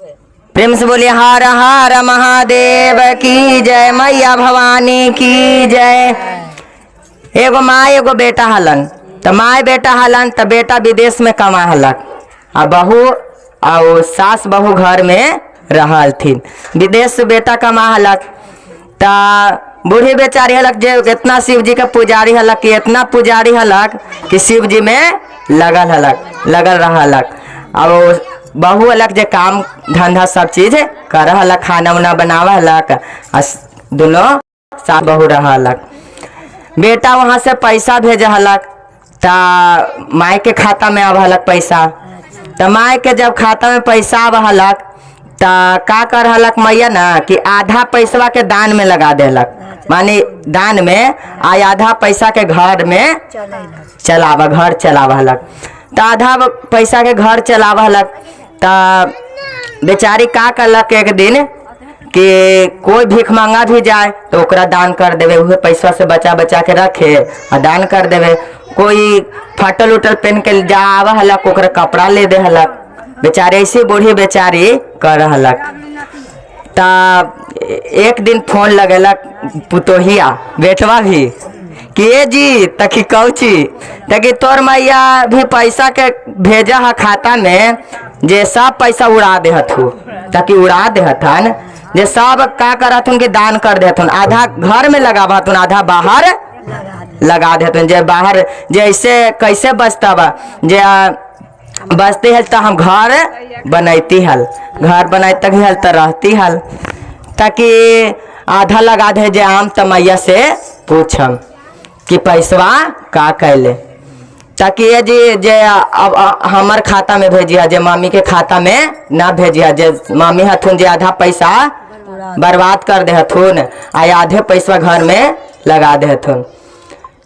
प्रेम से बोलिए हर हर महादेव की जय, मैया भवानी की जय। एगो माँ एगो बेटा हलन, तो माँ बेटा हलन तो बेटा विदेश में कमा हलक, आ बहू और सास बहू घर में रहल थी। विदेश से बेटा कमा हलक, तो बूढ़ी बेचारी हलक जे इतना शिव जी के पुजारी हलक कि इतना पुजारी हलक कि शिव जी में लगल रहलक। और बहू हलक जे काम धंधा सब चीज कर हलक, खाना उना बनावा हलक, दोनों सास बहू रहलक। बेटा वहाँ से पैसा भेज हलक, तो माई के खाता में आव हलक पैसा। तो माई के जब खाता में पैसा आव हलक, तो का कर हलक मैया ना कि आधा पैसा के दान में लगा देलक, माने दान में आधा पैसा के घर में घर चलावा हलक। तो आधा पैसा के घर चलावा हलक। तो बेचारी का करलक एक दिन कि कोई भीख मांगा भी जाए तो ओकरा दान कर देवे, उहे पैसा से बचा बचा के रखे और दान कर देवे। कोई फटल उटल पहन के जा आवा हलक, ओकरा कपड़ा ले दे हलक। बेचारी ऐसी बूढ़ी बेचारी कर हलक। तो एक दिन फोन लगेलक पुतोहिया बेटवा भी कि ए जी तकी कौची तकी तोर मैया भी पैसा के भेजा है खाता में, जे सब पैसा उड़ा दे हथु, ताकि उड़ा दे हथन, जे सब का करथुन कि दान कर देथुन, आधा घर में लगावथुन आधा बाहर लगा देथुन। जे बाहर जे ऐसे कैसे बचता बा, जे बचते हल तो हम घर बनैती हल, घर बनैते हल तो रहती हल, ताकि आधा लगा दे जे आम तो मैया से पूछम कि पैसवा का कैले, ताकि ये जी जे अब हमार खाता में भेजिया, जे मामी के खाता में ना भेजिया। जे मामी हथुन जे आधा पैसा बर्बाद कर दे हथुन, आधे पैसा घर में लगा दे हथुन।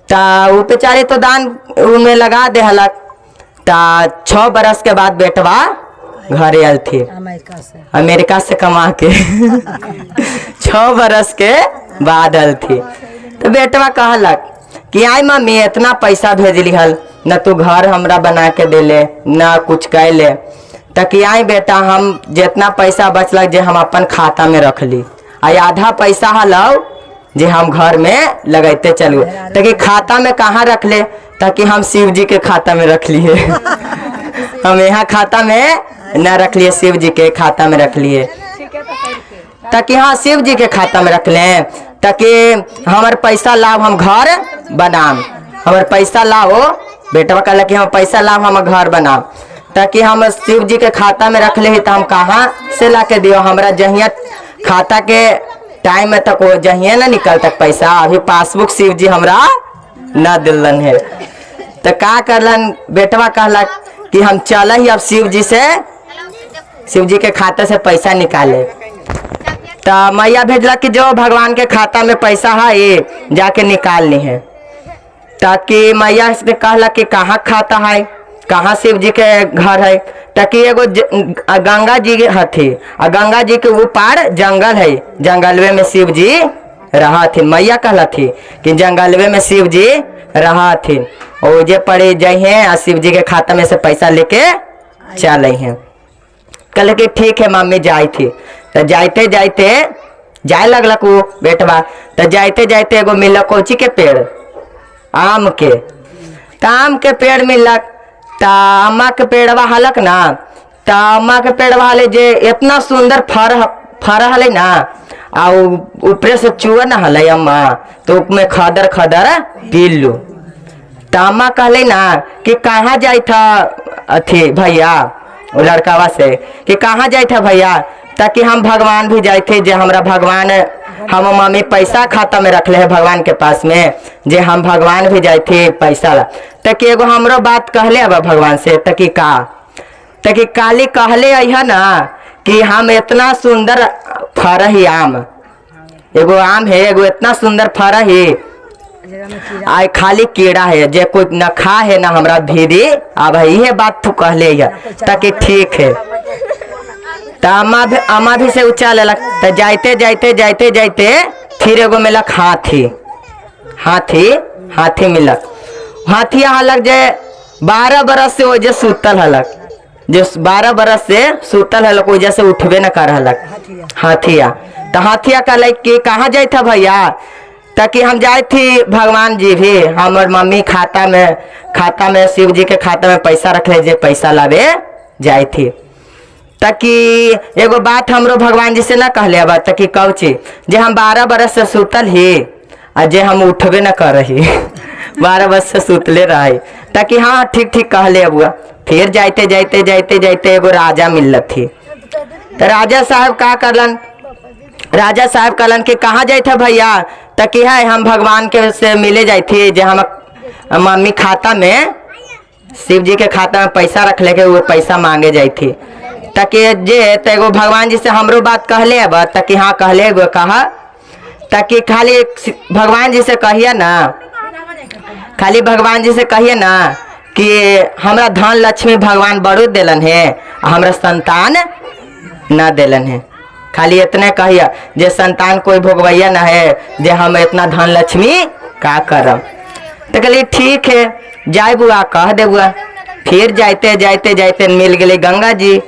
तो वो बेचारे तो दान उनमें लगा दे हलक। तो 6 बरस के बाद बेटवा घरे आल थी अमेरिका से कमा के 6 बरस के बाद आल थी। तो बेटवा कहलक कि आई मम्मी इतना पैसा भेजली हल, न तू घर हमरा बना के देले न कुछ कैले, ताकि आई बेटा हम जितना पैसा बचलक जे हम अपन खाता में रख ली, आधा पैसा हलाओ जे हम घर में लगैते चलू, ताकि खाता में कहाँ रख ले, ताकि हम शिव जी के खाता में रख लिए हम यहाँ खाता में न रख लिए, शिव जी के खाता में रख लिए, ताकि हाँ शिव जी के खाता में रख लें, ताकि हमारे पैसा लाभ हम घर बनाम, हमारे पैसा लाओ। बेटवा कहला कि हम पैसा लाभ हम घर बनाम, ताकि हम शिव जी के खाता में रख ले तो हम कहाँ से ला के दियो, हमरा जहिया खाता के टाइम में तक वो जहिया ना निकल तक पैसा, अभी पासबुक शिव जी हमरा न दिलन है। तो का करलन बेटवा कहला कि हम चल ही अब शिव जी के खाता से पैसा निकाले। तो मैया भेजला कि जो भगवान के खाता में पैसा है ये जाके निकाल ली है। ताकि मैया से कहला कि कहाँ खाता है, कहाँ शिव जी के घर है, ताकि एगो गंगा जी हथी, गंगा जी के ऊपर जंगल है, जंगलवे में शिव जी रहा थी। मैया कहला थी कि जंगलवे में शिव जी रहा थी, और जे पड़े जाइए शिव जी के खाता में से पैसा लेके चल हैं। कहले कि ठीक है मम्मी जाई थी। तो जाते जाते जाए लगलक वो बेटवा। तो जाते जाते एगो मिलक कोची के पेड़ आम के, तो आम के पेड़ मिलक। तो अम्मा के पेड़वा हलक ना, तो अम्मा के पेड़वा हले जे इतना सुंदर फर हले ना, आ ऊपर से चुआ ना हले अम्मा, तो उसमें खदर खदर पीलू। तो अम्मा कहले ना कि कहाँ जाई था अथी भैया लड़कावा से कि कहाँ जाए थे भैया, ताकि हम भगवान भी जाए थे, जे हमरा भगवान हम मम्मी पैसा खाता में रख ले है भगवान के पास में, जे हम भगवान भी जाए थे पैसा ला। ताकि एगो हमरो बात कहले अब भगवान से, ताकि ताकि काली कहले है ना कि हम इतना सुंदर फर ही आम, एगो आम है एगो इतना सुंदर फर ही आय खाली कीड़ा है, जे कोई न खा है ना हमरा भीरी। अब ये बात तू कहले है, ताकि ठीक है। तो अम्मा भी से ऊंचा ललक। तो जाते जाते जाते जाते फिर एगो मिलक हाथी मिलक। हाथी हलक जे 12 बरस से वजह सुतल हलक, जो 12 बरस से सुतल हलक वजह से उठबे न कर हलक हाथिया। तो हाथिया कहल कि कहाँ जाए था भैया, ताकि हम जाए थी भगवान जी भी हमार मम्मी खाता में शिव जी के खाता में पैसा रख ले जे पैसा लावे जाए थी। ताकि एगो बात हमरो भगवान जी से ना कहले अब ताकि कौची जे हम 12 बरस से सुतल ही आ जे हम उठबे न कर रही 12 बरस से सुतले रहे। ताकि हाँ ठीक ठीक कहले अबुआ। फिर जाते जाते जाते जाते एगो राजा मिलत थी। तो राजा साहब का करलन, राजा साहब कहलन कि कहाँ जाए थे भैया, ताकि है हम भगवान के से मिले जाए थे जे हम मम्मी खाता में शिव जी के खाता में पैसा रख लेके वो पैसा मांगे जाए थी। ताकि जे एगो भगवान जी से हमरो बात कहले अब ताकि हाँ कहले कहा, ताकि खाली भगवान जी से कहिए ना, खाली भगवान जी से कहिए ना कि हमरा धन लक्ष्मी भगवान बड़ो दिलन है, हमरा संतान न दिलन है। खाली इतने कहिए जे संतान कोई भोगवैया ना है जे हम इतना धन लक्ष्मी का करम। तो कहलिए ठीक है जाए बुआ कह दे बुआ। फिर जाते जाते जाते मिल गए गंगा जी।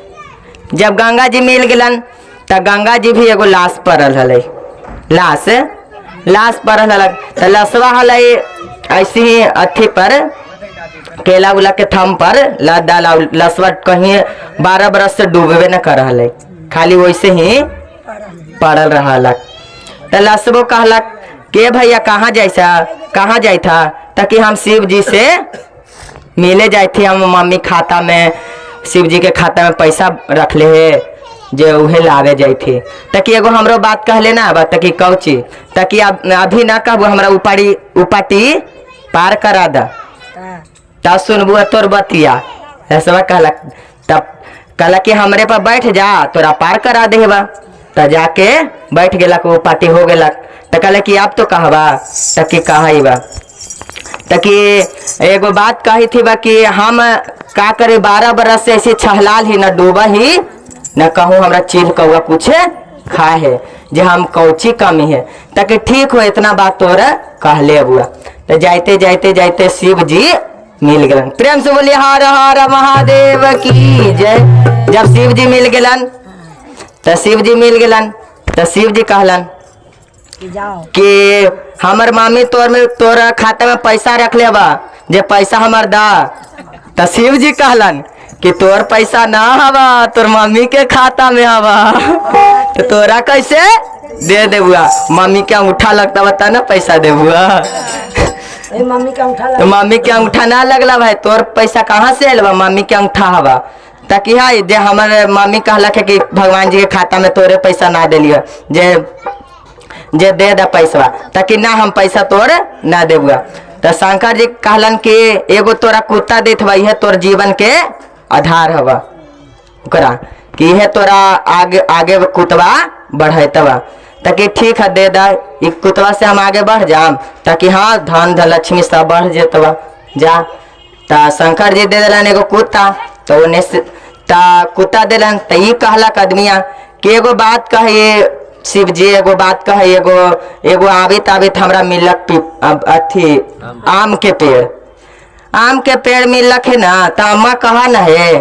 जब गंगा जी मिल गलन तो गंगा जी भी एगो लाश पड़ल हल, लाश पड़ल हल। तो लसवा हल ऐसे ही अथी पर केला उला के थम पर लदा लसवा कहीं 12 बरस से डूबे न कर हल, खाली वैसे ही पड़ल रहलक। तो लसवो कहलक के भैया कहाँ जाए था, ताकि हम शिव जी से मिले जाए थे, हम मम्मी खाता में शिव जी के खाता में पैसा रख ले है जो उहे लावे जाए थे। ताकि एगो हमरो बात कहले ना बा ताकि कौची, ताकि अभी ना कहबो हमरा उपाटी पार करा दा तब सुनबू तोर बतिया। ऐसा कहलक, तब कहला कि हमरे पर बैठ जा तोरा पार करा देबा। तो जाके बैठ गेलक, वो पार्टी हो गेलक। तो कहले कि आप तो कहबा, ताकि कही बा ताकि एगो बात कही थी बा कि हम का करे 12 बरस से ऐसे छहलाल ही न डूबा ही न कहूँ हमरा चील कौआ कुछ खाए है जे हम कौची कमी है। ताकि ठीक हो इतना बात तोरा कहले बुआ। तो जाते जाते जाते शिव जी मिल गलन। प्रेम से बोलिए हर हर महादेव की जय। जब शिव जी मिल गलन तो शिव जी मिल गलन तो शिव जी कहलन कि हमर मामी तोरा खाता में पैसा रख ले बा जे पैसा हमर दा। तो शिव जी कहलन कि तोर पैसा ना हवा, तोर मम्मी के खाता में हवा। तो तोरा कैसे दे दे बुआ, मम्मी के अंगूठा लगता बता ना पैसा दे बुआ। तो मम्मी के अंगूठा ना लगला भाई, तोर पैसा कहाँ से आयल बा, मम्मी के अंगूठा हवा। ताकि है जे हमारे मम्मी कहलक है कि भगवान जी के खाता में तोरे पैसा ना दिलियो जे दे दे पैसा, ताकि ना हम पैसा तोर ना देबुआ। तो शंकर जी कहलन कि एगो तोरा कुत्ता देत बा, यह तोर जीवन के आधार हवा ओकरा कि यह तोरा आगे कुतवा बढ़ेतवा। ताकि ठीक है दे दा, कुतवा से हम आगे बढ़ जाम, ताकि हाँ धन लक्ष्मी सब बढ़ जेतवा जा। तो शंकर जी दे दिलन एगो कुत्ता। तो उन्हें कुत्ता दिलन। तो ये कहलक आदमिया कि एगो बात कहिए शिव जी, एगो बात कहे, एगो आबित हमरा मिलक अथी आम के पेड़ मिलक है ना। तो अम्मा कहा न है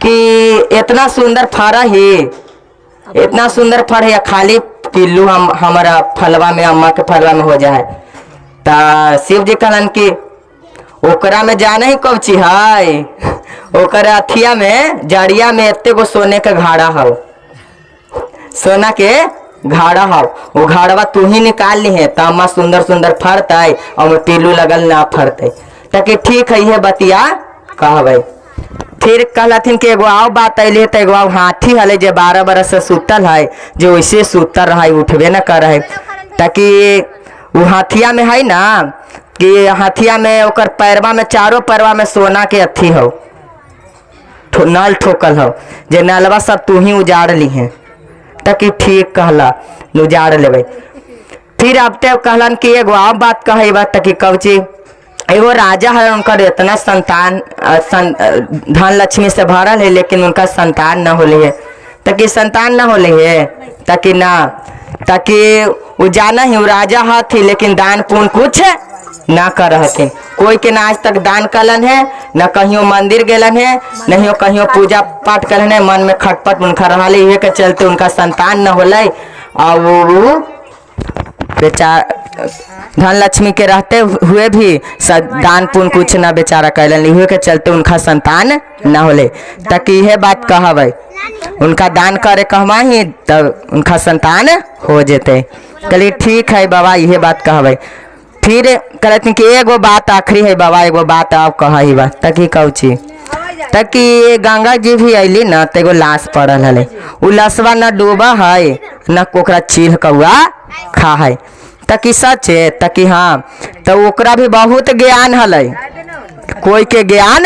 कि इतना सुंदर फर ही, इतना सुंदर फर है, खाली पिल्लू हमारा फलवा में अम्मा के फलवा में हो जाए। तो शिव जी कहलन कि ओकरा में जाने ही कब ची है, ओकरा अथिया में जड़िया में एते गो सोने के घाड़ा हो, सोना के घाड़ा हो, वो घाड़वा तू ही निकाल ली है। तो अम्मा सुंदर सुंदर फरते और पिल्लू लगल ना फरते। ताकि ठीक है ये बतिया कहबे। फिर कहलथिन कि एगो आव बात अल तो एगो हाथी हले जे 12 बरस से सुतल है, जो वैसे सुतल रहा उठबे न कर है। ताकि वो हाथिया में है ना कि हाथिया में ओकर पैरवा में चारों पैरवा में सोना के अथी हो, नल ठोकल हो, जे नलवा सब तू ही उजाड़ ली है। ताकि ठीक कहला उजाड़ लेवे। फिर अब तब कहलन कि एगो आव बात कहे बा, ताकि कवची एगो राजा है, उनका इतना संतान धन लक्ष्मी से भरल है, लेकिन उनका संतान न होले है। ताकि संतान न होले है, ताकि वो जाना ही वो राजा हाथी, लेकिन दान पुण्य कुछ ना कर हथिन। कोई के ना आज तक दान कलन है, न कहियो मंदिर गेलन है, नहीं कहियो पूजा पाठ करन है। मन में खटपट उनका रहा ये के चलते उनका संतान न होले और वो बेचारा धन लक्ष्मी के रहते हुए भी दान पुण्य कुछ न बेचारा कैलन, इहे के चलते उनका संतान न होले। ताकि यह बात कहबै उनका दान करे कहवा ही तब उनका संतान हो जेते। चलिए ठीक है बाबा, यह बात कहबै। फिर कहते कि एगो बात आखिरी है बाबा, एगो बात आप कही बा ताकि कौची ताकि गंगा जी भी अली न तो एगो लाश पड़ल हले, उ लशवा न डूबा है न ओकरा चील कौआ खा है। ताकि सच है ताकि हाँ तो ओकरा भी बहुत ज्ञान हलै, कोई के ज्ञान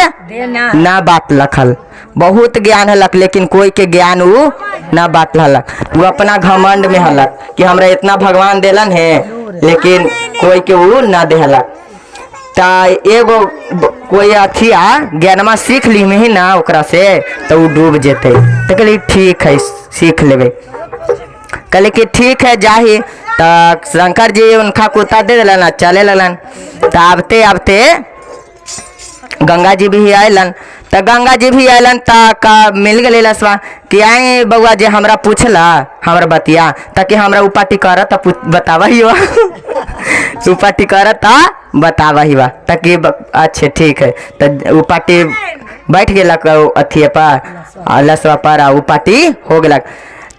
ना बात लखल, बहुत ज्ञान हलक लेकिन कोई के ज्ञान उ ना बात हलक। वो अपना घमंड में हलक कि हमरा इतना भगवान देलन है लेकिन कोई के उ ना देहलक। ता एगो कोई अथिया ज्ञानमा सीख ली में ही ना ओकरा से तो उ डूब जेते। तो कहली ठीक है सीख लेबे। कहले कि ठीक है जाही। तो शंकर जी उनका कुत्ता दे दिलन, चले लगलन। तो आबते आबते गंगा जी भी आयलन। तो गंगा जी भी आयलन तो मिल गए लसवा कि आए बउआ जे हमरा पूछला हमरा बतिया ताकि हमरा उपाटी करत बतावा ही उपाटी करत बतावा ही बा ताकि अच्छे ठीक है। तो उपाटी बैठ गेलक अथिए पर लसवा पर उपाटी हो गेलक।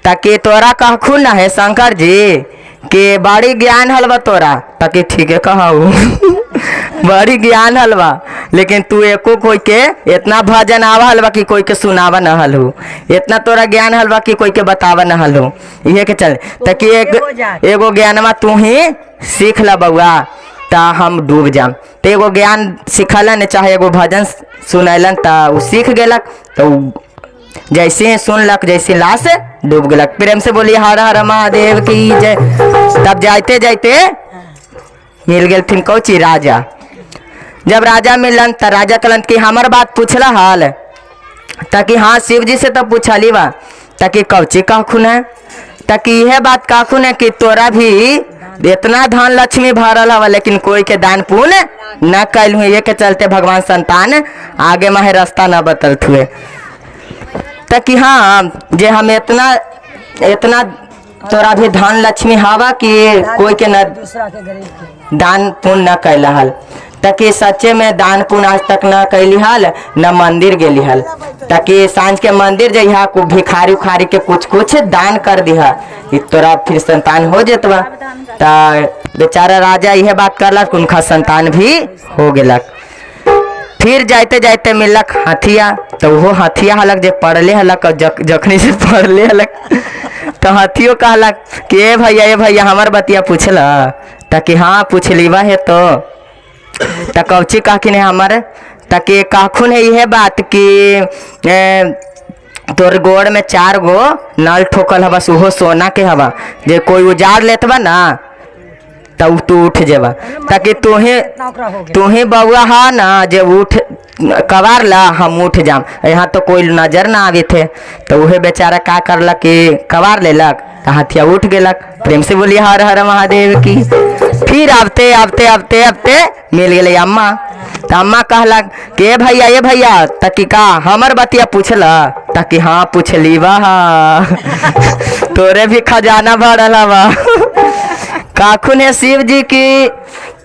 ताकि तोरा कहखू ना है शंकर जी के बड़ी ज्ञान हलवा तोरा, ताकि ठीक है कहू बड़ी ज्ञान हलवा लेकिन तू एको कोई के इतना भजन आवा हलवा कि कोई के सुनावा न हलू, इतना तोरा ज्ञान हलवा कि कोई के बतावा न हलू। इहे के चल ताकि एगो ज्ञानमा तू ही सीख ला बउआ ता हम डूब जाम। तो एगो ज्ञान सिखलन चाहे एगो भजन सुनैलन ता उ सीख गेलक। तो जैसे ही सुनलक जैसे लाश डूब गलक। प्रेम से बोलिए हर हर महादेव की जय। तब जाते जाते मिल गए थिन कौची राजा। जब राजा मिलन तो राजा कहलन कि हमार बात पूछला हाल, ताकि हाँ शिव जी से तो पूछली बा ताकि कौची कहखुन है। ताकि यह बात कहखुन है कि तोरा भी इतना धन लक्ष्मी भरल हवा लेकिन कोई के दान पुण्य न कैल हुए, ये के चलते भगवान संतान आगे माहे रास्ता न बतलत हुए। ताकि हाँ जे हम इतना इतना तोरा भी धन लक्ष्मी हवा कि कोई के न दान पुण्य न कैला हल। ताकि सच्चे में दान पुण्य आज तक न कैली हल न मंदिर गेली हल। ताकि सांझ के मंदिर जइहा को भिखारी उखारी के कुछ दान कर दिहा तोरा फिर संतान हो जेतवा। ता बेचारा राजा यह बात करलक उनका संतान भी हो गेलक। फिर जाते जाते मिलक हथिया। तो वो हथिया हलक जे पढ़ले हलक जखनी से पढ़ले हलक तो हथियो कहलक कि ए भैया हमार बतिया पूछला। ताकि हाँ पूछली बा है तो कौची कहखिन है हमारे। ताकि कहखुन है यह बात कि तोर गोड़ में 4 गो नल ठोकल हवा सुहो सोना के हवा, जे कोई उजाड़ लेत बा ना तब तू उठ जेबा। ताकि तुहे बउआ हा ना जे उठ कवार ला हम उठ जाम, यहाँ तो कोई नजर ना आवे थे। तो वह बेचारा का करलक कि कवार लेलक तो हथिया उठ गेलक। प्रेम से बोलिए हर हर महादेव की। फिर आबते आबते आबते आबते मिल गए अम्मा। तो अम्मा कहलक कि ए भैया ताकि का हमर बतिया पूछला। ताकि हाँ पूछली बा तोरे भी खजाना भरल हवा। काखुन है शिव जी की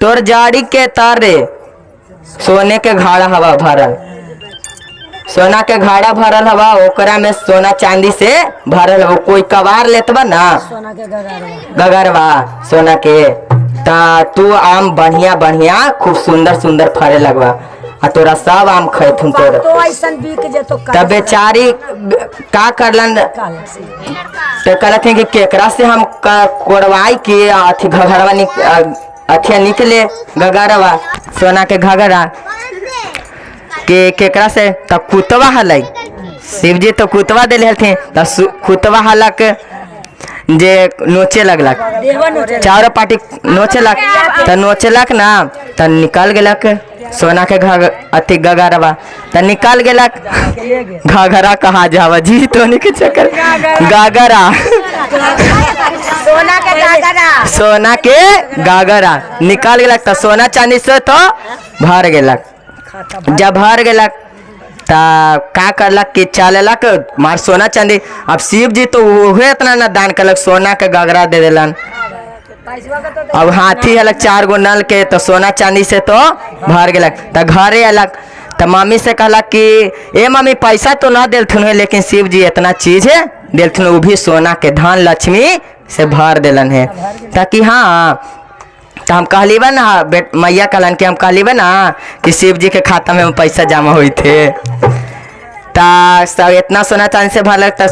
तोर जाड़ी के तारे सोने के घाड़ा हवा भरल, सोना के घाड़ा भरल हवा ओकरा में सोना चांदी से भरल हवा। कोई कबार लेतबा ना सोना के गगरवा सोना के ता तू आम बढ़िया बढ़िया खूब सुंदर सुंदर फरे लगवा आ तोरा सब आम खैथुन तोरा तो ऐसन बिक जेतो। तब बेचारी का करलन तो कहलत कि केकरा से हम कोड़वाई के अथी घगरवा अथिया निकले गगरवा सोना के घगरा के केकरा से तो कुतवा हलै। शिव जी तो कुतवा दिले हथिन तो कुतवा हलक जे नोचे लगलक चारों पार्टी नोचलक तो नोचलक ना तो निकल गेलक सोना के अति गगरवा तो निकल गेलक। घगरा कहा जावा जी तो के चक्कर गगरा सोना के गागरा, सोना के गागरा निकाल गेलक तो सोना चांदी से तो भर गेलक। जब भर गेलक ता का करलक कि चललक मार सोना चांदी। अब शिव जी तो उहे इतना न दान करलक, सोना के गगरा दे दिलन। अब हाथी हलक 4 गो नल के तो सोना चांदी से तो भर गेलक। तो घरे अलग तो मम्मी से कहलक कि ए मम्मी पैसा तो ना दिलथुन है, लेकिन शिव जी इतना चीज है दिलथुन, वो भी सोना के धन लक्ष्मी से भर दिलन है। ताकि हाँ तो हम कहली बा ना मैया कहलन कि हम कहली बा ना कि शिव जी के खाता में पैसा जमा हुई थे। ता सब इतना सोना चांदी से भरलक। तो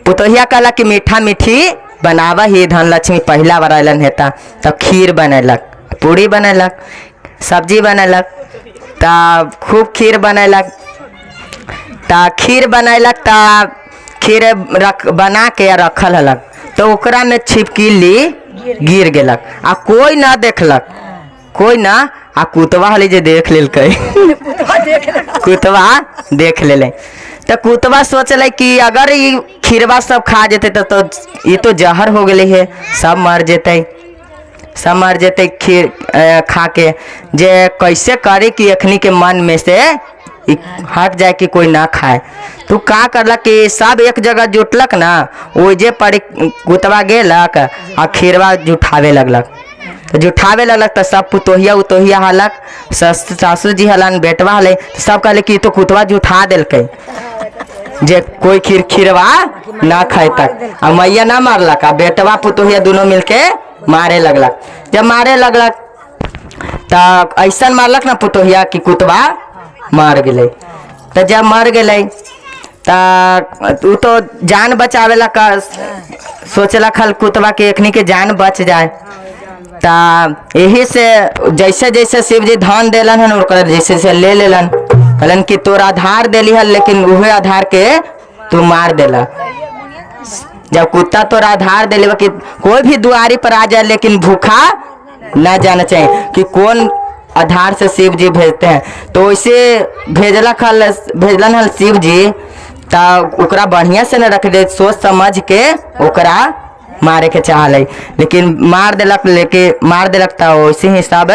पुतोहिया कहला कि मीठा मीठी बनावा ही धन लक्ष्मी पहला बार अलन है। तब खीर बनैलक, पूरी बनैलक, सब्जी बनैलक, तब खूब खीर बनैलक। ता खीर बनैलक ता खीर बना के रखल हलक। तो ओकरा में छिपकली गिर गेलक आ कोई ना देखलक, कोई ना। आ कुतवा हली जे देख लेलकै कुतवा देख लेले। तो कुतवा सोचल कि अगर ये खीरवा सब खा जेते तो ये तो जहर हो गए है, सब मर जेते, सब मर जेते खीर खा के। जे कैसे करे कि अखनी के मन में से हट जाए कि कोई ना खाए। तो का करलक कि सब एक जगह जुटलक ना, वो जे पर कुतवा गेलक आ खीरवा जुठावे लगलक। तो जुठावे लगलक तो सब पुतोहिया उतोहिया हलक, सासू जी हलन, बेटवा हले, तो सब कहले कि तो कुतवा जुठा दिलकै जे कोई खीरवा ना खाए तक। आ मैया ना मारलक, आ बेटवा पुतोहिया दोनों मिलके मारे लगलक। जब मारे लगलक तब ऐसा मारलक ना पुतोहिया कि कुतवा मर गए। तो जब मर गए तो तो जान बचावेला का सोचला खल कुतवा के एखनी के जान बच जाए। ता यही से जैसे जैसे शिव जी धन देलन हन ओकर जैसे जैसे ले लेलन। कहलन कि तोर आधार देली हल, लेकिन उहे आधार के तू मार देला। जब कुत्ता तोर आधार देले कि कोई भी दुआरी पर आ जाए, लेकिन भूखा ना जाना चाहिए कि कौन आधार से शिव जी भेजते हैं। तो वैसे भेजलन हल शिव जी, तब ओकरा बढ़िया से न रख दे, सोच समझ के ओकरा मारे के चाहले, लेकिन मार देलक। तो वैसे ही सब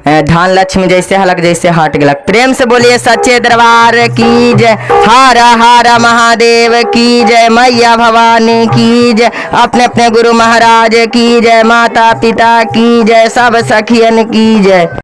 धन लक्ष्मी जैसे हलक जैसे हट गलक। प्रेम से बोलिए सच्चे दरबार की जय। हर हर महादेव की जय, मैया भवानी की जय, अपने अपने गुरु महाराज की जय, माता पिता की जय, सब सखियन की जय।